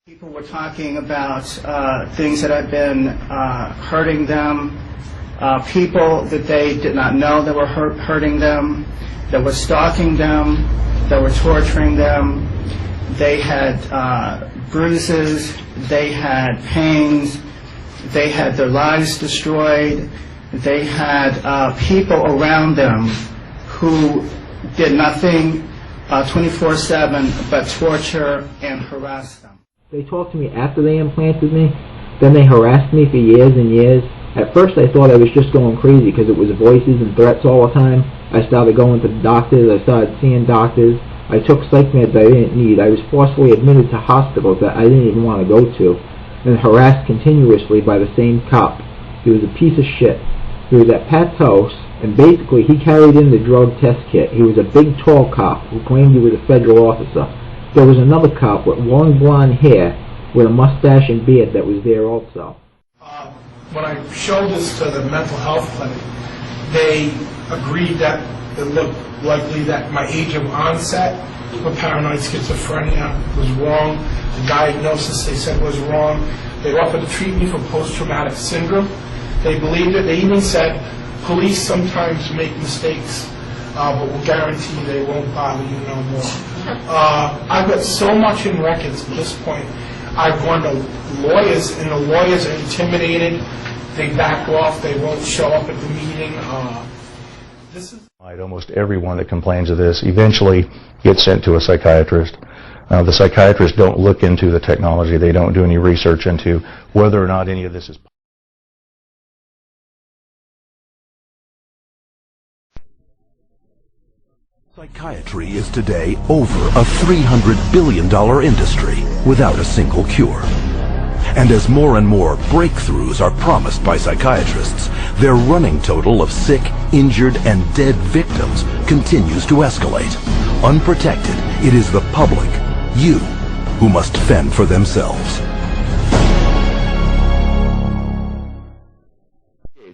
People were talking about things that had been hurting them, people that they did not know that were hurting them, that were stalking them, that were torturing them. They had bruises, they had pains, they had their lives destroyed, they had people around them who did nothing 24/7 but torture and harass them. They talked to me after they implanted me, then they harassed me for years and years. At first I thought I was just going crazy because it was voices and threats all the time. I started going to the doctors, I started seeing doctors. I took psych meds I didn't need. I was forcefully admitted to hospitals that I didn't even want to go to, and harassed continuously by the same cop. He was a piece of shit. He was at Pat's house, and basically he carried in the drug test kit. He was a big tall cop who claimed he was a federal officer. There was another cop with long blonde hair with a mustache and beard that was there also. When I showed this to the mental health clinic, they agreed that it looked likely that my age of onset for paranoid schizophrenia was wrong. The diagnosis, they said, was wrong. They offered to treat me for post-traumatic syndrome. They believed it. They even said police sometimes make mistakes, but we'll guarantee they won't bother you no more. I've got so much in records at this point. I've gone to lawyers, and the lawyers are intimidated. They back off. They won't show up at the meeting. Almost everyone that complains of this eventually gets sent to a psychiatrist. The psychiatrists don't look into the technology. They don't do any research into whether or not any of this is. Psychiatry is today over a $300 billion industry without a single cure. And as more and more breakthroughs are promised by psychiatrists, their running total of sick, injured, and dead victims continues to escalate. Unprotected, it is the public, you, who must fend for themselves.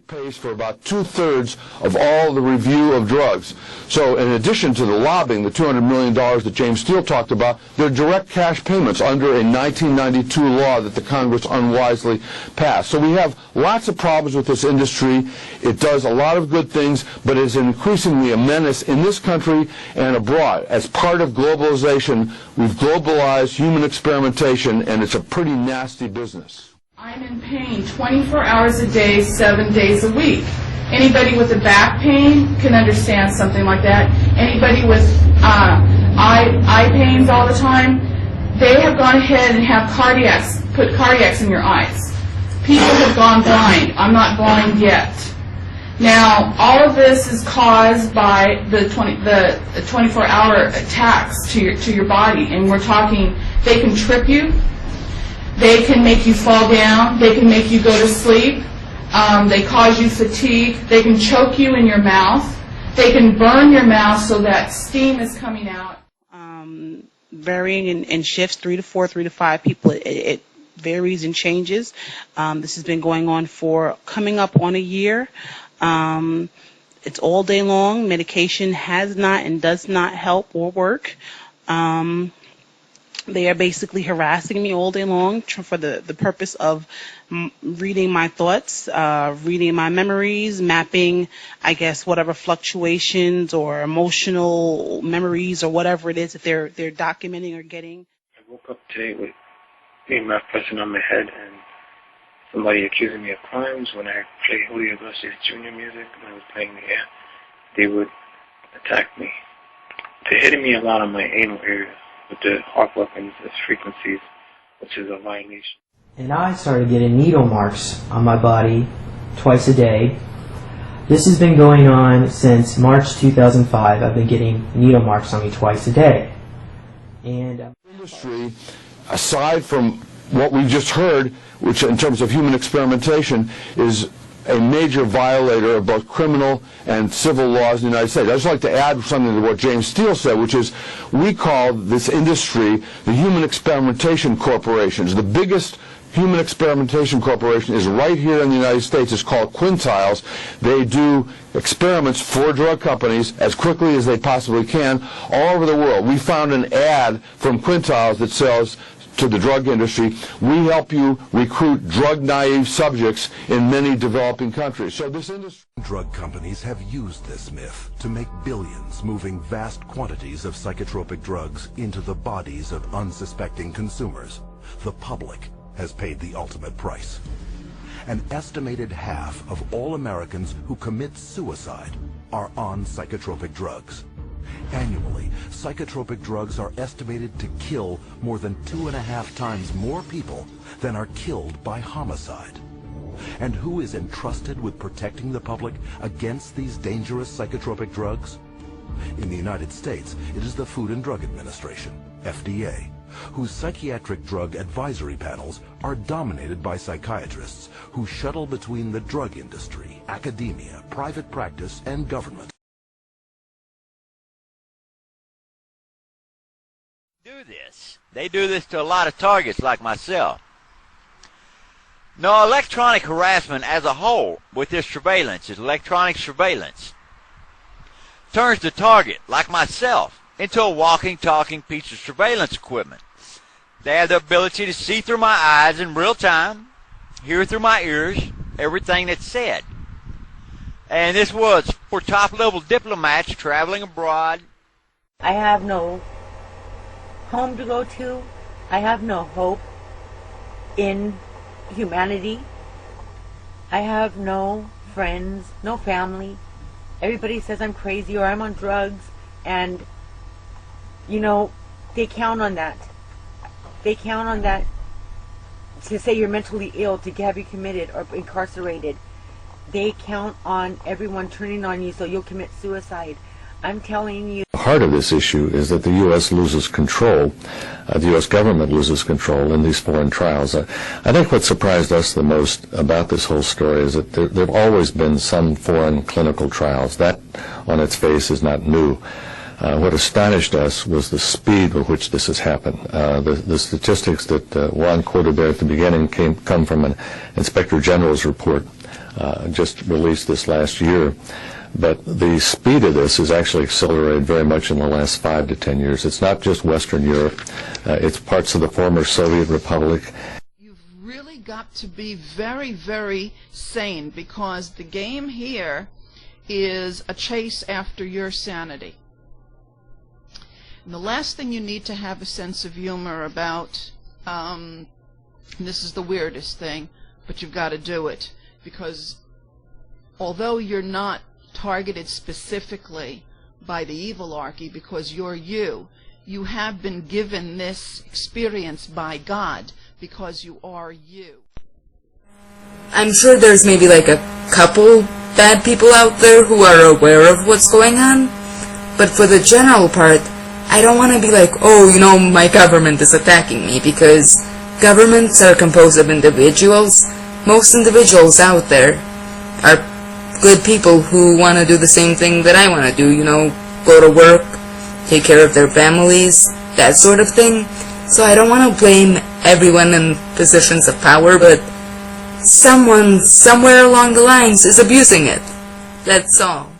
Pays for about 2/3 of all the review of drugs. So in addition to the lobbying, the $200 million that James Steele talked about, there are direct cash payments under a 1992 law that the Congress unwisely passed. So we have lots of problems with this industry. It does a lot of good things, but it is increasingly a menace in this country and abroad. As part of globalization, we've globalized human experimentation, and it's a pretty nasty business. I'm in pain 24 hours a day, 7 days a week. Anybody with a back pain can understand something like that. Anybody with eye pains all the time, they have gone ahead and have put cardiacs in your eyes. People have gone blind. I'm not blind yet. Now, all of this is caused by the 24-hour attacks to your body, and we're talking, they can trip you. They can make you fall down. They can make you go to sleep. They cause you fatigue. They can choke you in your mouth. They can burn your mouth so that steam is coming out. Varying in shifts, 3 to 4, 3 to 5 people. It varies and changes. This has been going on for coming up on a year. It's all day long. Medication has not and does not help or work. They are basically harassing me all day long for the purpose of reading my thoughts, reading my memories, mapping, I guess, whatever fluctuations or emotional memories or whatever it is that they're documenting or getting. I woke up today with EMF pressing on my head and somebody accusing me of crimes. When I play Julio Iglesias Jr. music, when I was playing the air, they would attack me. They're hitting me a lot on my anal area with the harp weapons as frequencies, which is a violation. And I started getting needle marks on my body twice a day. This has been going on since March 2005. I've been getting needle marks on me twice a day. And industry, aside from what we just heard, which in terms of human experimentation is a major violator of both criminal and civil laws in the United States. I'd just like to add something to what James Steele said, which is we call this industry the Human Experimentation Corporations. The biggest human experimentation corporation is right here in the United States. It's called Quintiles. They do experiments for drug companies as quickly as they possibly can all over the world. We found an ad from Quintiles that sells to the drug industry. We help you recruit drug-naive subjects in many developing countries. So this industry... Drug companies have used this myth to make billions moving vast quantities of psychotropic drugs into the bodies of unsuspecting consumers. The public has paid the ultimate price. An estimated half of all Americans who commit suicide are on psychotropic drugs. Annually, psychotropic drugs are estimated to kill more than 2.5 times more people than are killed by homicide. And who is entrusted with protecting the public against these dangerous psychotropic drugs? In the United States, it is the Food and Drug Administration, FDA, whose psychiatric drug advisory panels are dominated by psychiatrists who shuttle between the drug industry, academia, private practice, and government. They do this to a lot of targets like myself. No, electronic harassment as a whole with this surveillance, is electronic surveillance, turns the target, like myself, into a walking, talking piece of surveillance equipment. They have the ability to see through my eyes in real time, hear through my ears, everything that's said. And this was for top-level diplomats traveling abroad. I have no home to go to. I have no hope in humanity. I have no friends, no family. Everybody says I'm crazy or I'm on drugs, and you know, they count on that. They count on that to say you're mentally ill, to have you committed or incarcerated. They count on everyone turning on you so you'll commit suicide. I'm telling you. Part of this issue is that the U.S. loses control, the U.S. government loses control in these foreign trials. I think what surprised us the most about this whole story is that there have always been some foreign clinical trials. That, on its face, is not new. What astonished us was the speed with which this has happened. The statistics that Juan quoted there at the beginning come from an Inspector General's report just released this last year. But the speed of this has actually accelerated very much in the last 5 to 10 years. It's not just Western Europe. It's parts of the former Soviet Republic. You've really got to be very, very sane, because the game here is a chase after your sanity. And the last thing you need to have a sense of humor about, and this is the weirdest thing, but you've got to do it, because although you're not targeted specifically by the evilarchy because you're you have been given this experience by God because you are you. I'm sure there's maybe like a couple bad people out there who are aware of what's going on, but for the general part, I don't want to be like, oh, you know, my government is attacking me, because governments are composed of individuals. Most individuals out there are good people who want to do the same thing that I want to do, you know, go to work, take care of their families, that sort of thing. So I don't want to blame everyone in positions of power, but someone, somewhere along the lines, is abusing it. That's all.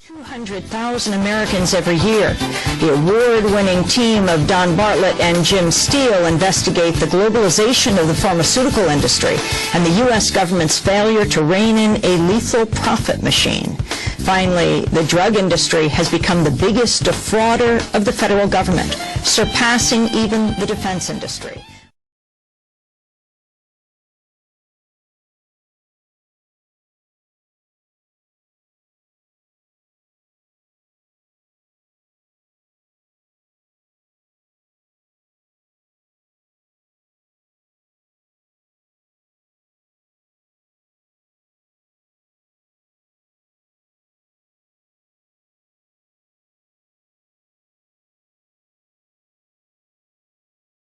200,000 Americans every year. The award-winning team of Don Bartlett and Jim Steele investigate the globalization of the pharmaceutical industry and the U.S. government's failure to rein in a lethal profit machine. Finally, the drug industry has become the biggest defrauder of the federal government, surpassing even the defense industry.